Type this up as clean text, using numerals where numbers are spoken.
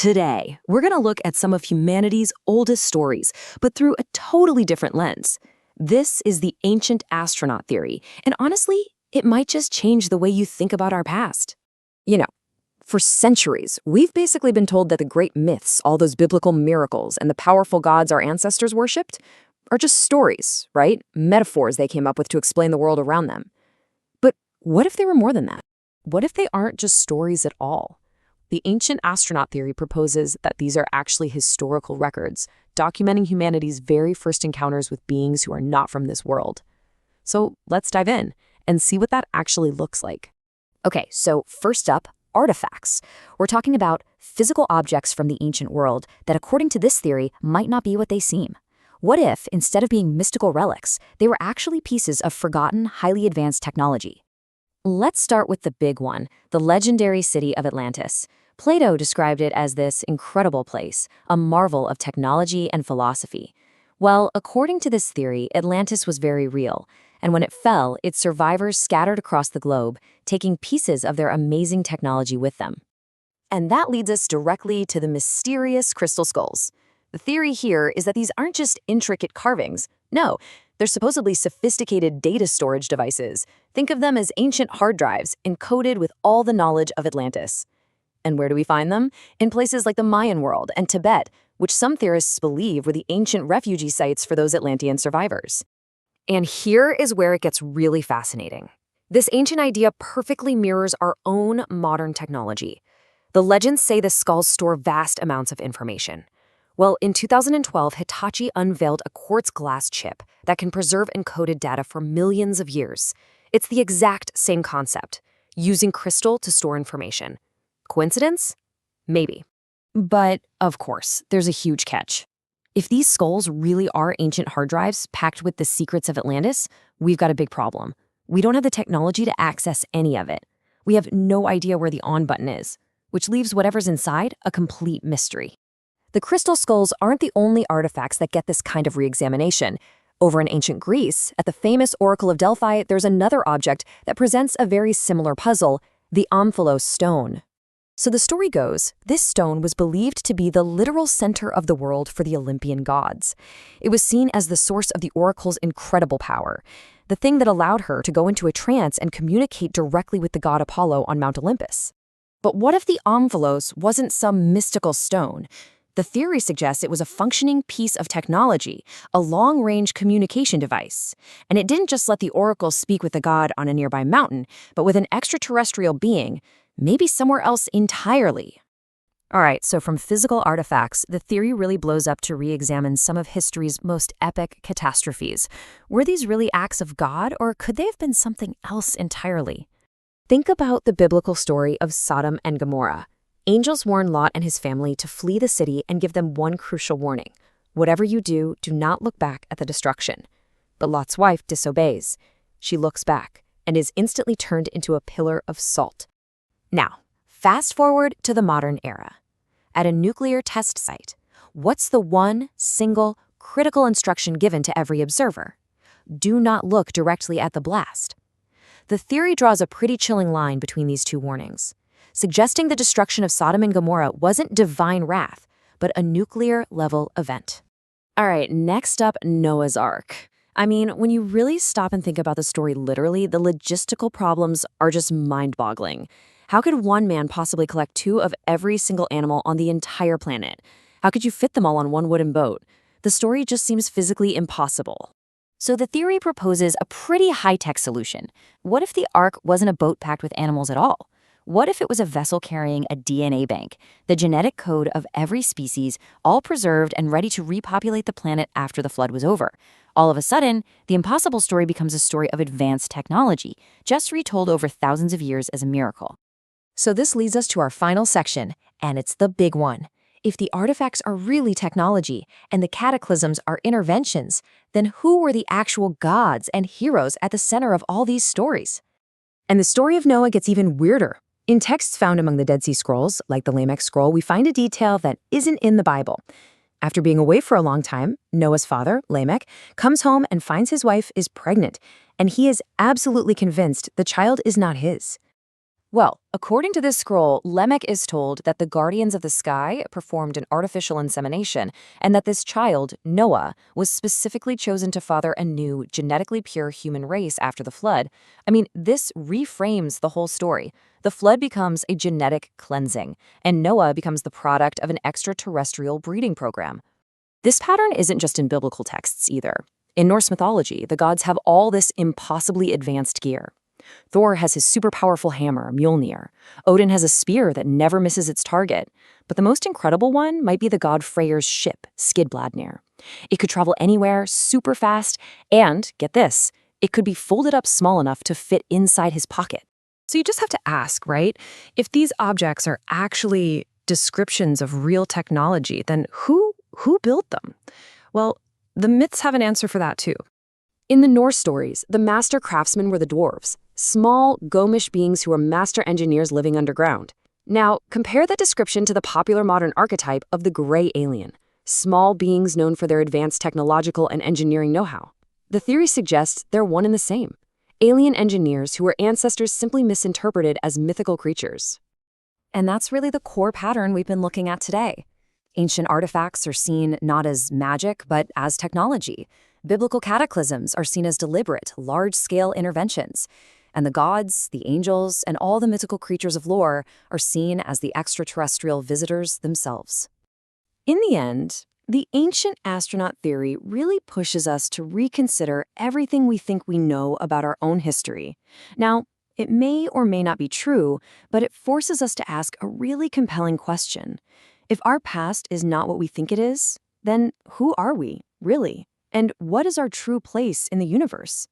Today, we're going to look at some of humanity's oldest stories, but through a totally different lens. This is the ancient astronaut theory, and honestly, it might just change the way you think about our past. You know, for centuries, we've basically been told that the great myths, all those biblical miracles, and the powerful gods our ancestors worshipped are just stories, right? Metaphors they came up with to explain the world around them. But what if they were more than that? What if they aren't just stories at all? The ancient astronaut theory proposes that these are actually historical records, documenting humanity's very first encounters with beings who are not from this world. So let's dive in and see what that actually looks like. Okay, so first up, artifacts. We're talking about physical objects from the ancient world that, according to this theory, might not be what they seem. What if, instead of being mystical relics, they were actually pieces of forgotten, highly advanced technology? Let's start with the big one, the legendary city of Atlantis. Plato described it as this incredible place, a marvel of technology and philosophy. Well, according to this theory, Atlantis was very real, and when it fell, its survivors scattered across the globe, taking pieces of their amazing technology with them. And that leads us directly to the mysterious crystal skulls. The theory here is that these aren't just intricate carvings. No, they're supposedly sophisticated data storage devices. Think of them as ancient hard drives encoded with all the knowledge of Atlantis. And where do we find them? In places like the Mayan world and Tibet, which some theorists believe were the ancient refugee sites for those Atlantean survivors. And here is where it gets really fascinating. This ancient idea perfectly mirrors our own modern technology. The legends say the skulls store vast amounts of information. Well, in 2012, Hitachi unveiled a quartz glass chip that can preserve encoded data for millions of years. It's the exact same concept, using crystal to store information. Coincidence? Maybe. But, of course, there's a huge catch. If these skulls really are ancient hard drives packed with the secrets of Atlantis, we've got a big problem. We don't have the technology to access any of it. We have no idea where the on button is, which leaves whatever's inside a complete mystery. The crystal skulls aren't the only artifacts that get this kind of re-examination. Over in ancient Greece, at the famous Oracle of Delphi, there's another object that presents a very similar puzzle, the Omphalos stone. So the story goes, this stone was believed to be the literal center of the world for the Olympian gods. It was seen as the source of the oracle's incredible power, the thing that allowed her to go into a trance and communicate directly with the god Apollo on Mount Olympus. But what if the Omphalos wasn't some mystical stone? The theory suggests it was a functioning piece of technology, a long-range communication device. And it didn't just let the oracle speak with the god on a nearby mountain, but with an extraterrestrial being, maybe somewhere else entirely. All right, so from physical artifacts, the theory really blows up to re-examine some of history's most epic catastrophes. Were these really acts of God, or could they have been something else entirely? Think about the biblical story of Sodom and Gomorrah. Angels warn Lot and his family to flee the city and give them one crucial warning. Whatever you do, do not look back at the destruction. But Lot's wife disobeys. She looks back and is instantly turned into a pillar of salt. Now, fast forward to the modern era. At a nuclear test site, what's the one single critical instruction given to every observer? Do not look directly at the blast. The theory draws a pretty chilling line between these two warnings, suggesting the destruction of Sodom and Gomorrah wasn't divine wrath, but a nuclear-level event. All right, next up, Noah's Ark. I mean, when you really stop and think about the story literally, the logistical problems are just mind-boggling. How could one man possibly collect two of every single animal on the entire planet? How could you fit them all on one wooden boat? The story just seems physically impossible. So the theory proposes a pretty high-tech solution. What if the Ark wasn't a boat packed with animals at all? What if it was a vessel carrying a DNA bank, the genetic code of every species, all preserved and ready to repopulate the planet after the flood was over? All of a sudden, the impossible story becomes a story of advanced technology, just retold over thousands of years as a miracle. So this leads us to our final section, and it's the big one. If the artifacts are really technology and the cataclysms are interventions, then who were the actual gods and heroes at the center of all these stories? And the story of Noah gets even weirder. In texts found among the Dead Sea Scrolls, like the Lamech Scroll, we find a detail that isn't in the Bible. After being away for a long time, Noah's father, Lamech, comes home and finds his wife is pregnant, and he is absolutely convinced the child is not his. Well, according to this scroll, Lamech is told that the guardians of the sky performed an artificial insemination, and that this child, Noah, was specifically chosen to father a new, genetically pure human race after the flood. I mean, this reframes the whole story. The flood becomes a genetic cleansing, and Noah becomes the product of an extraterrestrial breeding program. This pattern isn't just in biblical texts either. In Norse mythology, the gods have all this impossibly advanced gear. Thor has his super powerful hammer, Mjolnir. Odin has a spear that never misses its target. But the most incredible one might be the god Freyr's ship, Skidbladnir. It could travel anywhere, super fast, and, get this, it could be folded up small enough to fit inside his pocket. So you just have to ask, right? If these objects are actually descriptions of real technology, then who built them? Well, the myths have an answer for that too. In the Norse stories, the master craftsmen were the dwarves, small, gnomish beings who were master engineers living underground. Now, compare that description to the popular modern archetype of the gray alien, small beings known for their advanced technological and engineering know-how. The theory suggests they're one and the same, alien engineers who were ancestors simply misinterpreted as mythical creatures. And that's really the core pattern we've been looking at today. Ancient artifacts are seen not as magic, but as technology. Biblical cataclysms are seen as deliberate, large-scale interventions. And the gods, the angels, and all the mythical creatures of lore are seen as the extraterrestrial visitors themselves. In the end, the ancient astronaut theory really pushes us to reconsider everything we think we know about our own history. Now, it may or may not be true, but it forces us to ask a really compelling question. If our past is not what we think it is, then who are we, really? And what is our true place in the universe?